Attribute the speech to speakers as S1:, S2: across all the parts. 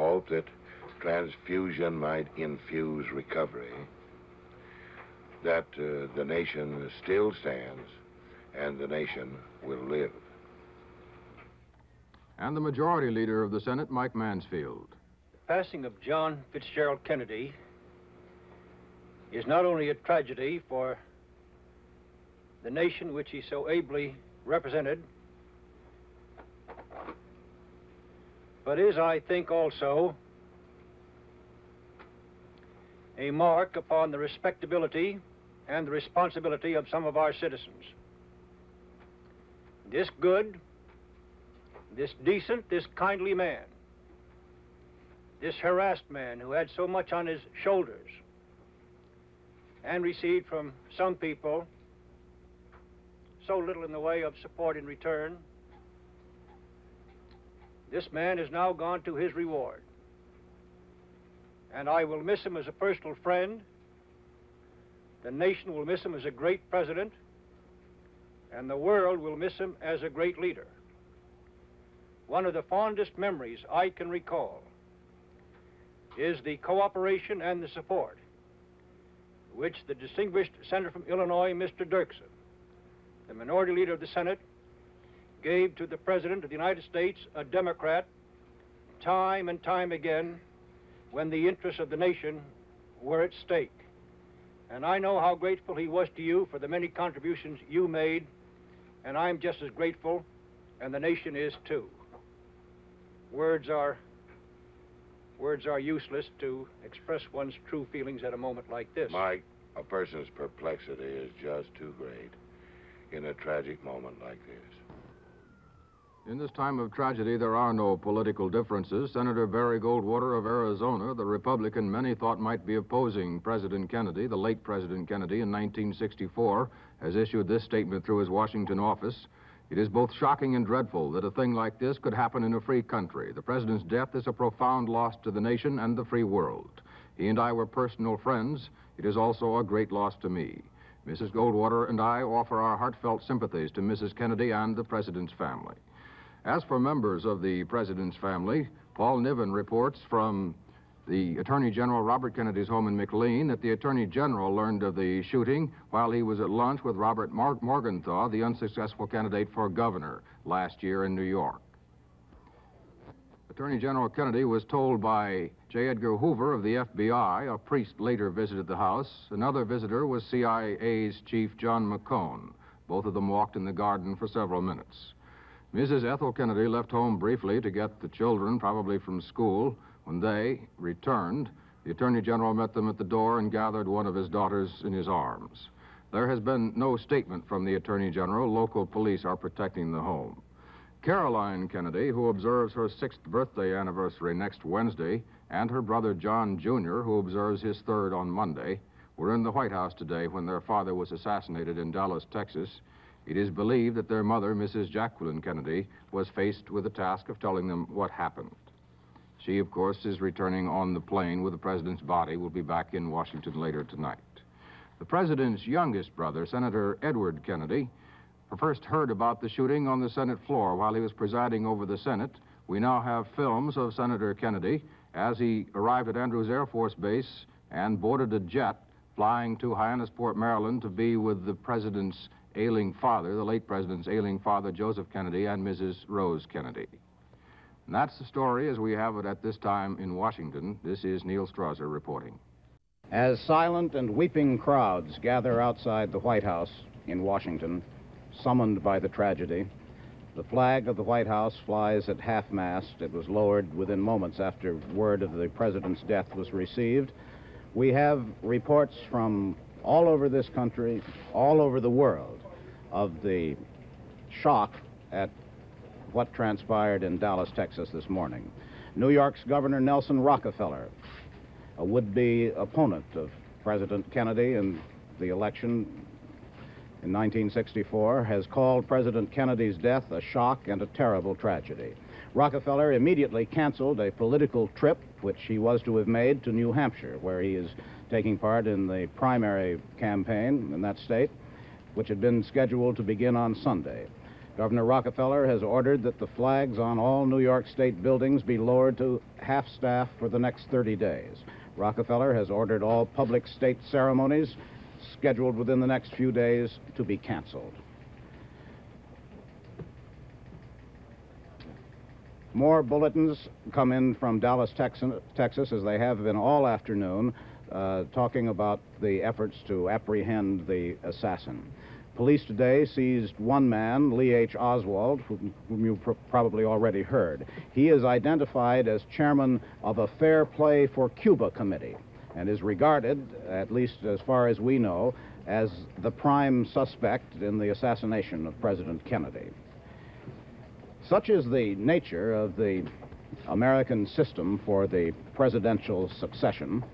S1: hope that transfusion might infuse recovery, that the nation still stands and the nation will live.
S2: And the Majority Leader of the Senate, Mike Mansfield.
S3: The passing of John Fitzgerald Kennedy is not only a tragedy for the nation which he so ably represented, but is, I think, also a mark upon the respectability and the responsibility of some of our citizens. This good, this decent, this kindly man, this harassed man who had so much on his shoulders and received from some people so little in the way of support in return, this man is now gone to his reward. And I will miss him as a personal friend. The nation will miss him as a great president. And the world will miss him as a great leader. One of the fondest memories I can recall is the cooperation and the support which the distinguished senator from Illinois, Mr. Dirksen, the minority leader of the Senate, gave to the President of the United States, a Democrat, time and time again when the interests of the nation were at stake. And I know how grateful he was to you for the many contributions you made, and I'm just as grateful, and the nation is too. Words are useless to express one's true feelings at a moment like this.
S1: Mike, a person's perplexity is just too great in a tragic moment like this.
S2: In this time of tragedy, there are no political differences. Senator Barry Goldwater of Arizona, the Republican many thought might be opposing President Kennedy, the late President Kennedy, in 1964, has issued this statement through his Washington office. It is both shocking and dreadful that a thing like this could happen in a free country. The president's death is a profound loss to the nation and the free world. He and I were personal friends. It is also a great loss to me. Mrs. Goldwater and I offer our heartfelt sympathies to Mrs. Kennedy and the president's family. As for members of the president's family, Paul Niven reports from the Attorney General Robert Kennedy's home in McLean that the Attorney General learned of the shooting while he was at lunch with Robert Morgenthau, the unsuccessful candidate for governor last year in New York. Attorney General Kennedy was told by J. Edgar Hoover of the FBI. A priest later visited the house. Another visitor was CIA's Chief John McCone. Both of them walked in the garden for several minutes. Mrs. Ethel Kennedy left home briefly to get the children, probably from school. When they returned, the Attorney General met them at the door and gathered one of his daughters in his arms. There has been no statement from the Attorney General. Local police are protecting the home. Caroline Kennedy, who observes her 6th birthday anniversary next Wednesday, and her brother John Jr., who observes his 3rd on Monday, were in the White House today when their father was assassinated in Dallas, Texas. It is believed that their mother, Mrs. Jacqueline Kennedy, was faced with the task of telling them what happened. She, of course, is returning on the plane with the president's body. Will be back in Washington later tonight. The president's youngest brother, Senator Edward Kennedy, first heard about the shooting on the Senate floor while he was presiding over the Senate. We now have films of Senator Kennedy as he arrived at Andrews Air Force Base and boarded a jet flying to Hyannisport, Maryland, to be with the president's ailing father, the late president's ailing father, Joseph Kennedy, and Mrs. Rose Kennedy. And that's the story as we have it at this time in Washington. This is Neil Strasser reporting.
S4: As silent and weeping crowds gather outside the White House in Washington, summoned by the tragedy, the flag of the White House flies at half-mast. It was lowered within moments after word of the president's death was received. We have reports from all over this country, all over the world, of the shock at what transpired in Dallas, Texas this morning. New York's Governor Nelson Rockefeller, a would-be opponent of President Kennedy in the election in 1964, has called President Kennedy's death a shock and a terrible tragedy. Rockefeller immediately canceled a political trip which he was to have made to New Hampshire, where he is taking part in the primary campaign in that state, which had been scheduled to begin on Sunday. Governor Rockefeller has ordered that the flags on all New York State buildings be lowered to half-staff for the next 30 days. Rockefeller has ordered all public state ceremonies scheduled within the next few days to be canceled. More bulletins come in from Dallas, Texas, as they have been all afternoon, talking about the efforts to apprehend the assassin. Police today seized one man, Lee H. Oswald, whom you probably already heard. He is identified as chairman of a Fair Play for Cuba committee and is regarded, at least as far as we know, as the prime suspect in the assassination of President Kennedy. Such is the nature of the American system for the presidential succession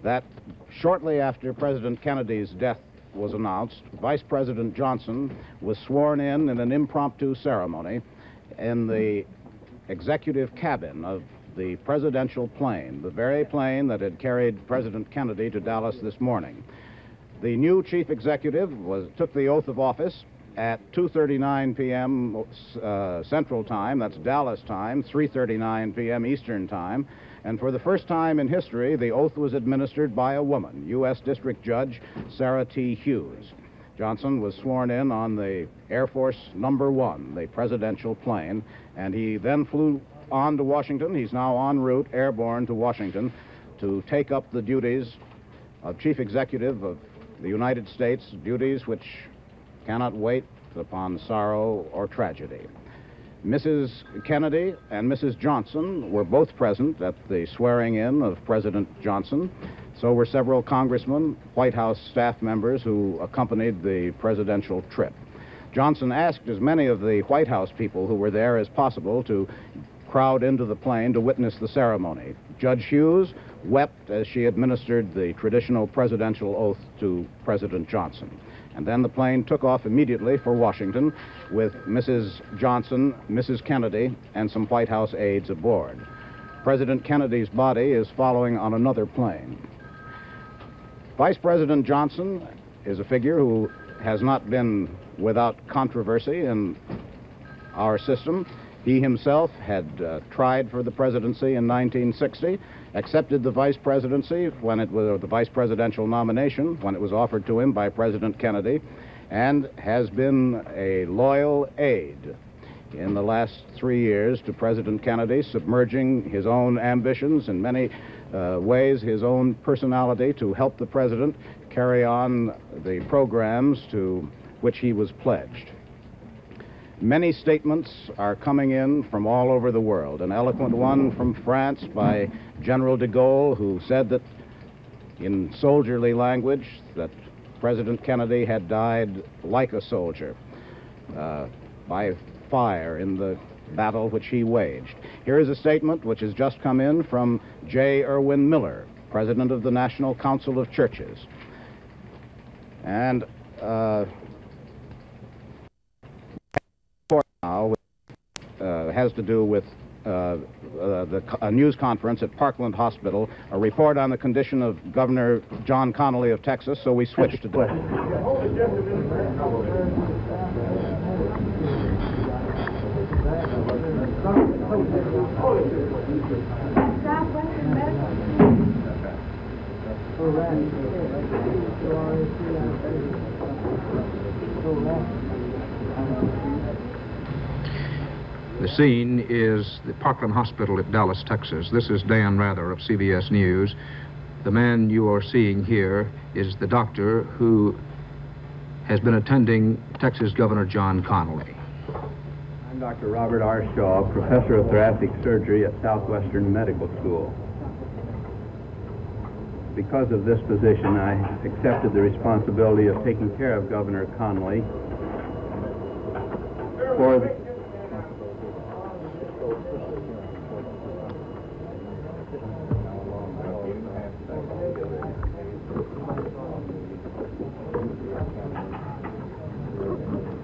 S4: that shortly after President Kennedy's death was announced, Vice President Johnson was sworn in an impromptu ceremony in the executive cabin of the presidential plane, the very plane that had carried President Kennedy to Dallas this morning. The new chief executive took the oath of office at 2:39 p.m. Central Time, that's Dallas time, 3:39 p.m. Eastern Time, and for the first time in history, the oath was administered by a woman, U.S. District Judge Sarah T. Hughes. Johnson was sworn in on the Air Force number 1, the presidential plane, and he then flew on to Washington. He's now en route, airborne to Washington, to take up the duties of Chief Executive of the United States, duties which cannot wait upon sorrow or tragedy. Mrs. Kennedy and Mrs. Johnson were both present at the swearing-in of President Johnson. So were several congressmen, White House staff members who accompanied the presidential trip. Johnson asked as many of the White House people who were there as possible to crowd into the plane to witness the ceremony. Judge Hughes wept as she administered the traditional presidential oath to President Johnson. And then the plane took off immediately for Washington with Mrs. Johnson, Mrs. Kennedy, and some White House aides aboard. President Kennedy's body is following on another plane. Vice President Johnson is a figure who has not been without controversy in our system. He himself had tried for the presidency in 1960, accepted the vice presidency when it was the vice presidential nomination when it was offered to him by President Kennedy, and has been a loyal aide in the last 3 years to President Kennedy, submerging his own ambitions in many ways, his own personality, to help the president carry on the programs to which he was pledged. Many statements are coming in from all over the world. An eloquent one from France by General de Gaulle, who said that, in soldierly language, that President Kennedy had died like a soldier by fire in the battle which he waged. Here is a statement which has just come in from J. Irwin Miller, President of the National Council of Churches. And now has to do with a news conference at Parkland Hospital, a report on the condition of Governor John Connally of Texas, so we switched to that.
S2: The scene is the Parkland Hospital at Dallas, Texas. This is Dan Rather of CBS News. The man you are seeing here is the doctor who has been attending Texas Governor John Connally.
S5: I'm Dr. Robert R. Shaw, professor of thoracic surgery at Southwestern Medical School. Because of this position, I accepted the responsibility of taking care of Governor Connally for the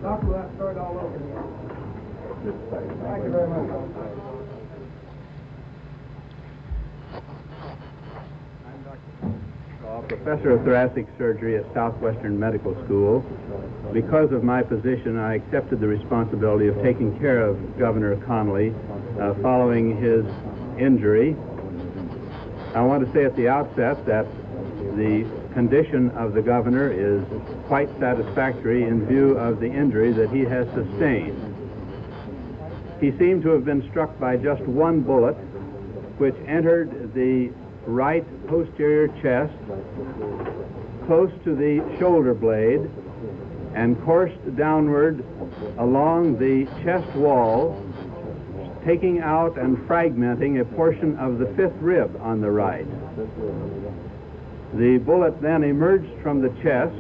S3: Doctor, let's start all over again. Thank you very much.
S5: I'm Dr. Shaw, professor of thoracic surgery at Southwestern Medical School. Because of my position, I accepted the responsibility of taking care of Governor Connally following his injury. I want to say at the outset that the condition of the governor is quite satisfactory in view of the injury that he has sustained. He seemed to have been struck by just one bullet, which entered the right posterior chest close to the shoulder blade and coursed downward along the chest wall, taking out and fragmenting a portion of the fifth rib on the right. The bullet then emerged from the chest,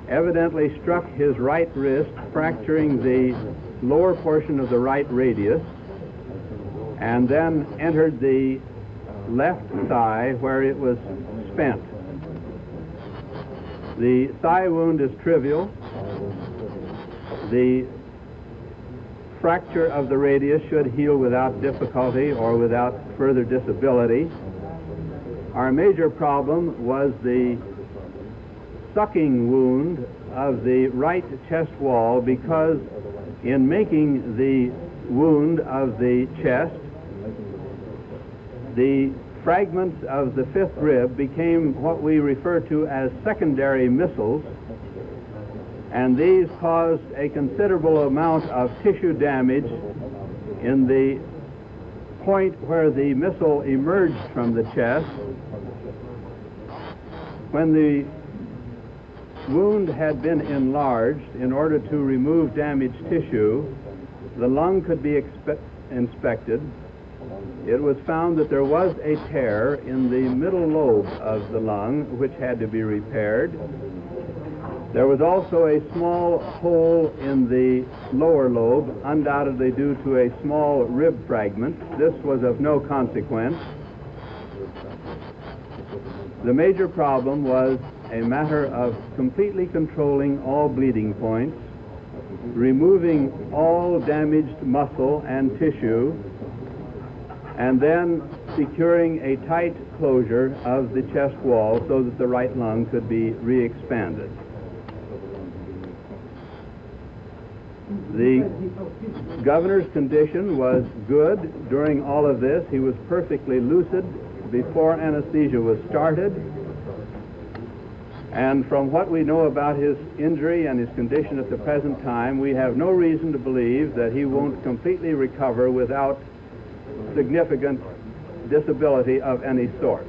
S5: evidently struck his right wrist, fracturing the lower portion of the right radius, and then entered the left thigh where it was spent. The thigh wound is trivial. The fracture of the radius should heal without difficulty or without further disability. Our major problem was the sucking wound of the right chest wall, because in making the wound of the chest, the fragments of the fifth rib became what we refer to as secondary missiles, and these caused a considerable amount of tissue damage in the point where the missile emerged from the chest. When the wound had been enlarged in order to remove damaged tissue, the lung could be inspected. It was found that there was a tear in the middle lobe of the lung, which had to be repaired. There was also a small hole in the lower lobe, undoubtedly due to a small rib fragment. This was of no consequence. The major problem was a matter of completely controlling all bleeding points, removing all damaged muscle and tissue, and then securing a tight closure of the chest wall so that the right lung could be re-expanded. The governor's condition was good during all of this. He was perfectly lucid before anesthesia was started. And from what we know about his injury and his condition at the present time, we have no reason to believe that he won't completely recover without significant disability of any sort.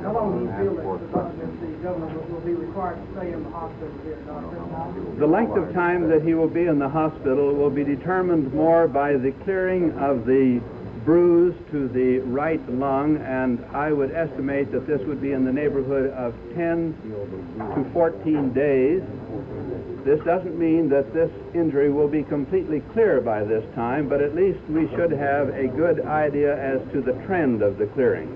S6: How long do you feel that the governor will be required to stay in the hospital here, Dr.?
S5: The length of time that he will be in the hospital will be determined more by the clearing of the bruise to the right lung, and I would estimate that this would be in the neighborhood of 10 to 14 days. This doesn't mean that this injury will be completely clear by this time, but at least we should have a good idea as to the trend of the clearing.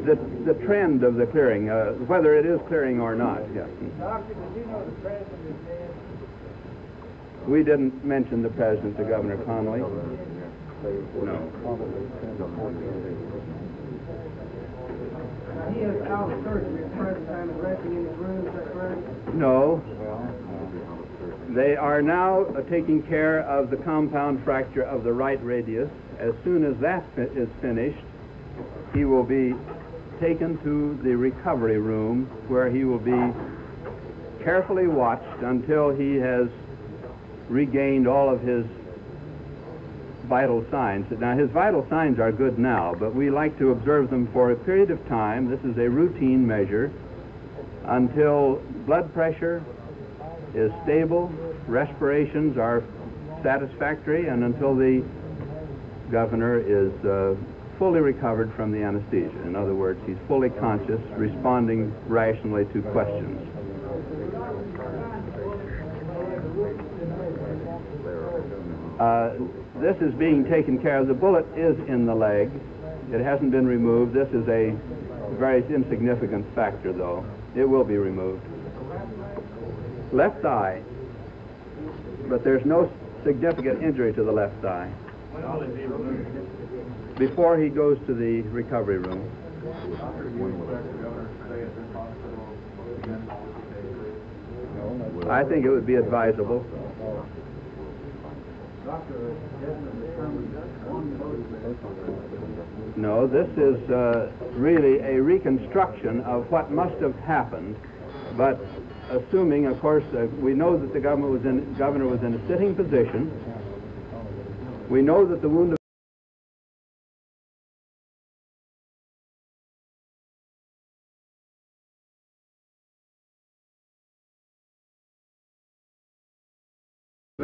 S5: The trend of the clearing, whether it is clearing or not. Yeah.
S6: Doctor, did you know the president is dead?
S5: We didn't mention the president to Governor Connally. No.
S6: He has out of surgery at the present time and resting in his room, is that correct?
S5: No. They are now taking care of the compound fracture of the right radius. As soon as that is finished, he will be taken to the recovery room, where he will be carefully watched until he has regained all of his vital signs. Now, his vital signs are good now, but we like to observe them for a period of time. This is a routine measure until blood pressure is stable, respirations are satisfactory, and until the governor is fully recovered from the anesthesia. In other words, he's fully conscious, responding rationally to questions. This is being taken care of. The bullet is in the leg. It hasn't been removed. This is a very insignificant factor, though. It will be removed. Left eye, but there's no significant injury to the left eye. Before he goes to the recovery room. I think it would be advisable. No, this is really a reconstruction of what must have happened, but assuming, of course, we know that the governor was in a sitting position. We know that the wound of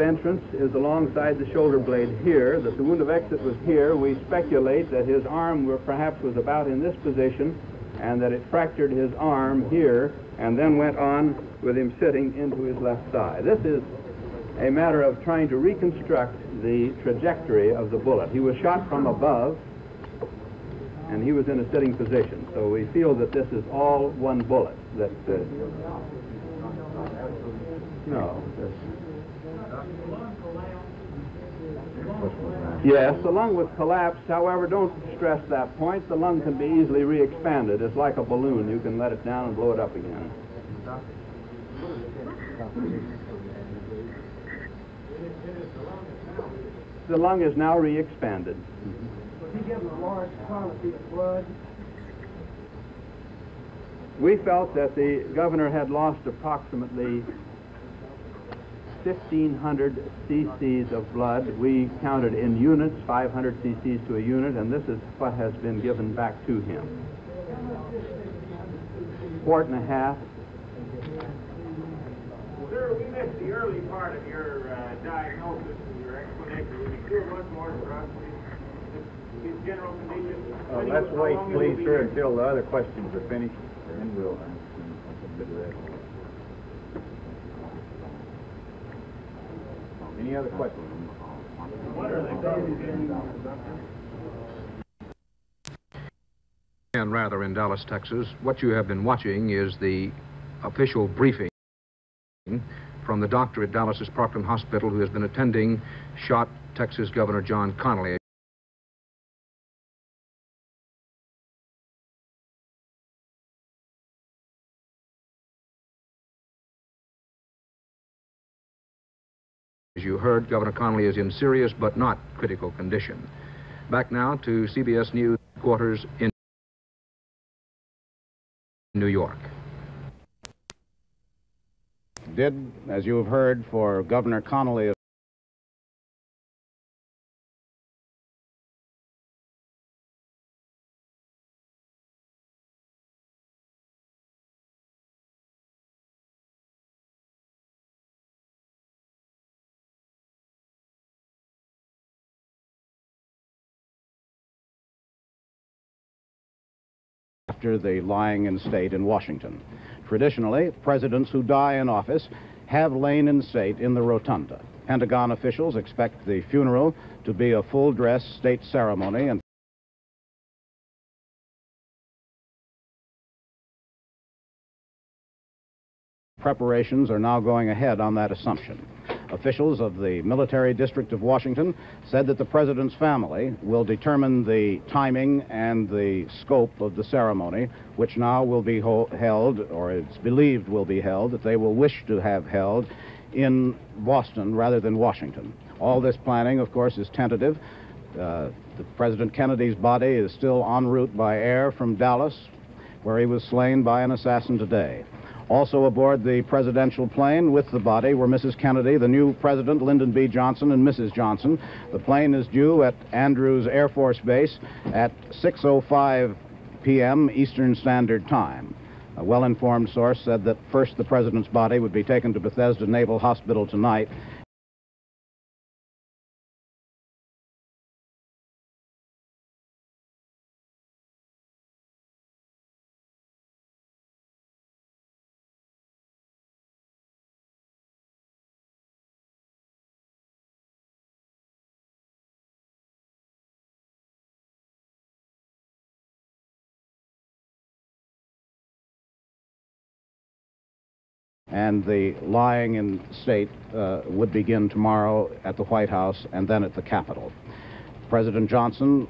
S5: entrance is alongside the shoulder blade here, that the wound of exit was here. We speculate that his arm perhaps was about in this position and that it fractured his arm here and then went on with him sitting into his left thigh. This is a matter of trying to reconstruct the trajectory of the bullet. He was shot from above and he was in a sitting position, so we feel that this is all one bullet. That no. Yes, the lung was collapsed. However, don't stress that point. The lung can be easily re-expanded. It's like a balloon. You can let it down and blow it up again. The lung is now re-expanded.
S6: Was he given a large quantity of blood?
S5: We felt that the governor had lost approximately 1,500 cc's of blood. We counted in units, 500 cc's to a unit, and this is what has been given back to him. Quart and a half.
S7: Sir, we missed the early part of your diagnosis and your explanation. Would you do it once more for us, please? His general condition?
S8: Let's wait, please, sir, until the other questions are finished, and then we'll consider that. Any other questions?
S2: And rather in Dallas, Texas, what you have been watching is the official briefing from the doctor at Dallas's Parkland Hospital who has been attending shot Texas Governor John Connally. As you heard, Governor Connally is in serious but not critical condition. Back now to CBS News headquarters in New York.
S4: Did, as you have heard, for Governor Connally after the lying in state in Washington. Traditionally, presidents who die in office have lain in state in the rotunda. Pentagon officials expect the funeral to be a full-dress state ceremony, and preparations are now going ahead on that assumption. Officials of the Military District of Washington said that the president's family will determine the timing and the scope of the ceremony, which now will be held, or it's believed will be held, that they will wish to have held in Boston rather than Washington. All this planning, of course, is tentative. President Kennedy's body is still en route by air from Dallas, where he was slain by an assassin today. Also aboard the presidential plane with the body were Mrs. Kennedy, the new president, Lyndon B. Johnson, and Mrs. Johnson. The plane is due at Andrews Air Force Base at 6:05 p.m. Eastern Standard Time. A well-informed source said that first the president's body would be taken to Bethesda Naval Hospital tonight, and the lying in state would begin tomorrow at the White House and then at the Capitol. President Johnson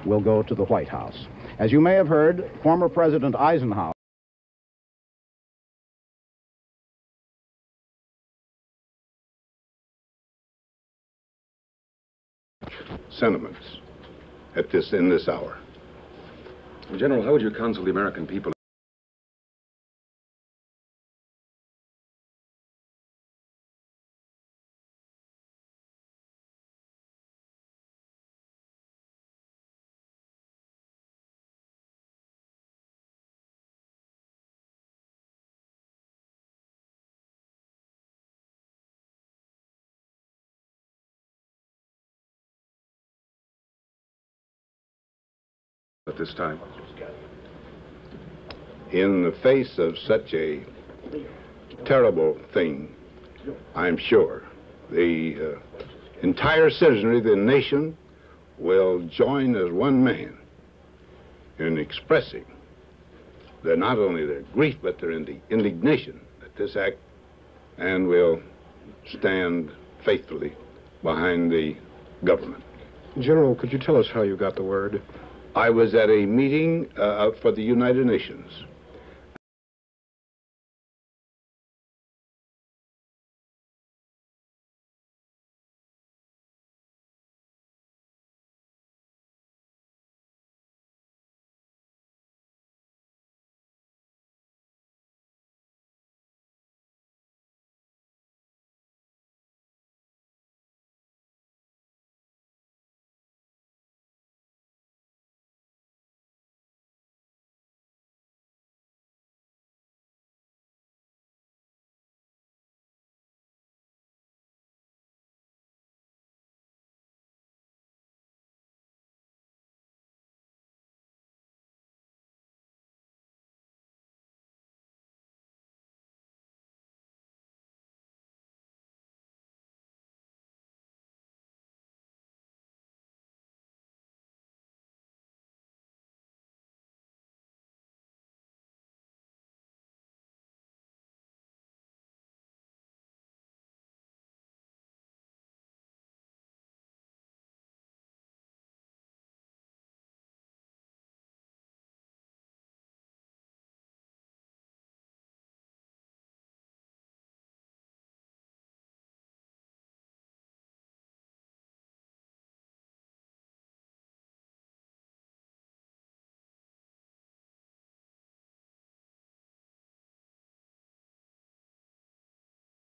S4: will go to the White House. As you may have heard, former President Eisenhower
S1: sentiments in this hour.
S9: General, how would you counsel the American people? At this time?
S1: In the face of such a terrible thing, I'm sure the entire citizenry of the nation will join as one man in expressing not only their grief but their indignation at this act, and will stand faithfully behind the government.
S10: General, could you tell us how you got the word?
S1: I was at a meeting for the United Nations